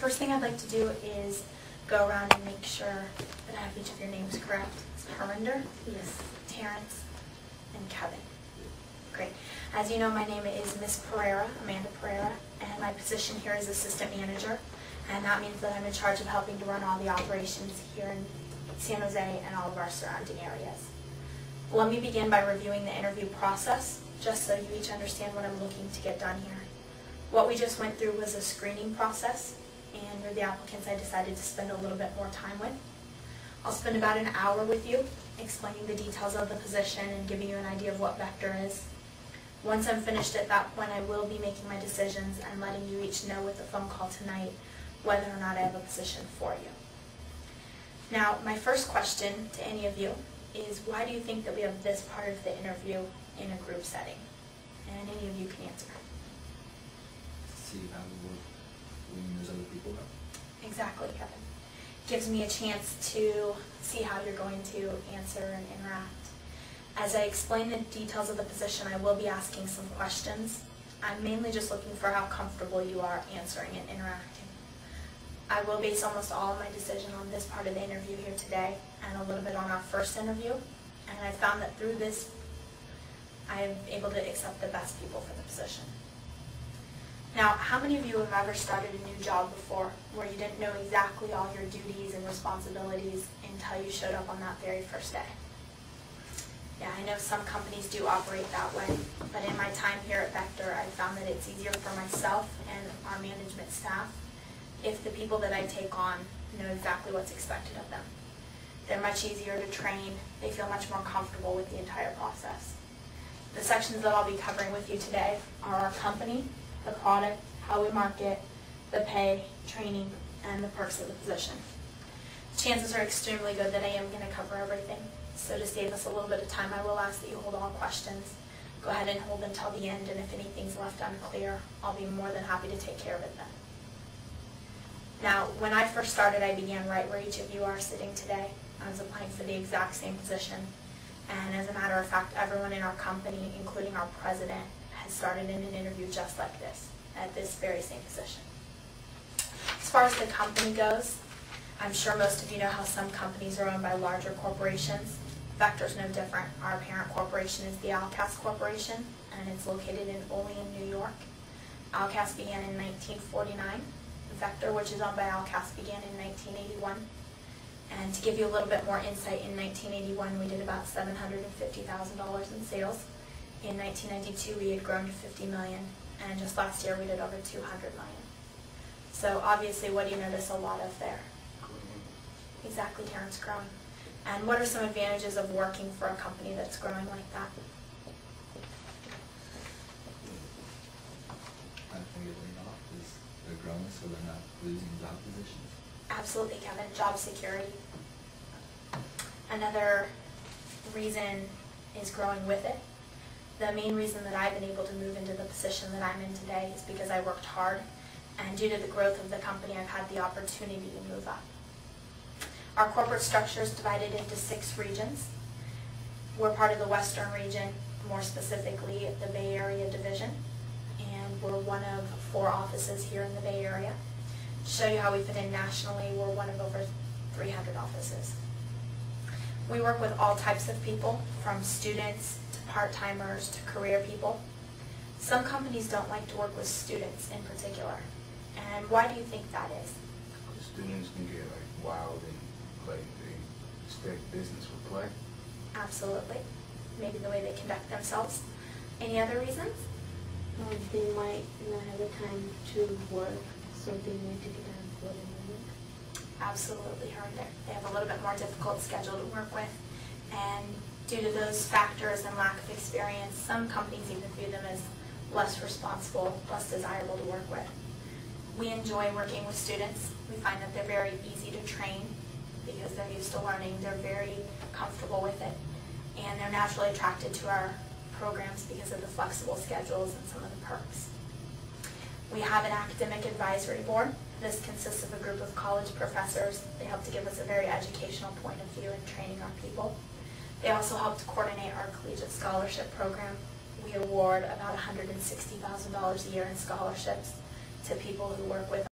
first thing I'd like to do is go around and make sure that I have each of your names correct. It's Harinder, Yes. Terrence, and Kevin. Great. As you know, my name is Miss Pereira, Amanda Pereira, and my position here is assistant manager, and that means that I'm in charge of helping to run all the operations here in San Jose and all of our surrounding areas. Let me begin by reviewing the interview process, just so you each understand what I'm looking to get done here. What we just went through was a screening process, and you're the applicants I decided to spend a little bit more time with. I'll spend about an hour with you, explaining the details of the position and giving you an idea of what Vector is. Once I'm finished at that point, I will be making my decisions and letting you each know with a phone call tonight whether or not I have a position for you. Now, my first question to any of you is, why do you think that we have this part of the interview in a group setting? And any of you can answer. See how we work when there's other people around. Exactly, Kevin. Gives me a chance to see how you're going to answer and interact. As I explain the details of the position, I will be asking some questions. I'm mainly just looking for how comfortable you are answering and interacting. I will base almost all of my decision on this part of the interview here today and a little bit on our first interview. And I found that through this, I am able to accept the best people for the position. Now, how many of you have ever started a new job before where you didn't know exactly all your duties and responsibilities until you showed up on that very first day? Yeah, I know some companies do operate that way, but in my time here at Vector, I found that it's easier for myself and our management staff if the people that I take on know exactly what's expected of them. They're much easier to train. They feel much more comfortable with the entire process. The sections that I'll be covering with you today are our company, the product, how we market, the pay, training, and the perks of the position. Chances are extremely good that I am going to cover everything. So to save us a little bit of time, I will ask that you hold all questions. Go ahead and hold until the end, and if anything's left unclear, I'll be more than happy to take care of it then. Now, when I first started, I began right where each of you are sitting today. I was applying for the exact same position. And as a matter of fact, everyone in our company, including our president, has started in an interview just like this, at this very same position. As far as the company goes, I'm sure most of you know how some companies are owned by larger corporations. Vector's no different. Our parent corporation is the Alcas Corporation, and it's located in Olean, New York. Alcas began in 1949. Vector, which is owned by Alcas, began in 1981. And to give you a little bit more insight, in 1981 we did about $750,000 in sales. In 1992 we had grown to $50 million, and just last year we did over $200 million. So obviously, what do you notice a lot of there? Exactly, Terrence, growing. And what are some advantages of working for a company that's growing like that? I think it laid off is they're growing, so they're not losing job positions. Absolutely, Kevin. Job security. Another reason is growing with it. The main reason that I've been able to move into the position that I'm in today is because I worked hard, and due to the growth of the company, I've had the opportunity to move up. Our corporate structure is divided into 6 regions. We're part of the Western region, more specifically the Bay Area division, and we're one of 4 offices here in the Bay Area. To show you how we fit in nationally, we're one of over 300 offices. We work with all types of people, from students to part-timers to career people. Some companies don't like to work with students in particular. And why do you think that is? The students can get wild and play. They expect business with play. Absolutely. Maybe the way they conduct themselves. Any other reasons? They might not have the time to work, so they need to get unemployment. Absolutely, they have a little bit more difficult schedule to work with, and due to those factors and lack of experience, some companies even view them as less responsible, less desirable to work with. We enjoy working with students. We find that they're very easy to train because they're used to learning. They're very comfortable with it, and they're naturally attracted to our programs because of the flexible schedules and some of the perks. We have an academic advisory board. This consists of a group of college professors. They help to give us a very educational point of view in training our people. They also help to coordinate our collegiate scholarship program. We award about $160,000 a year in scholarships to people who work with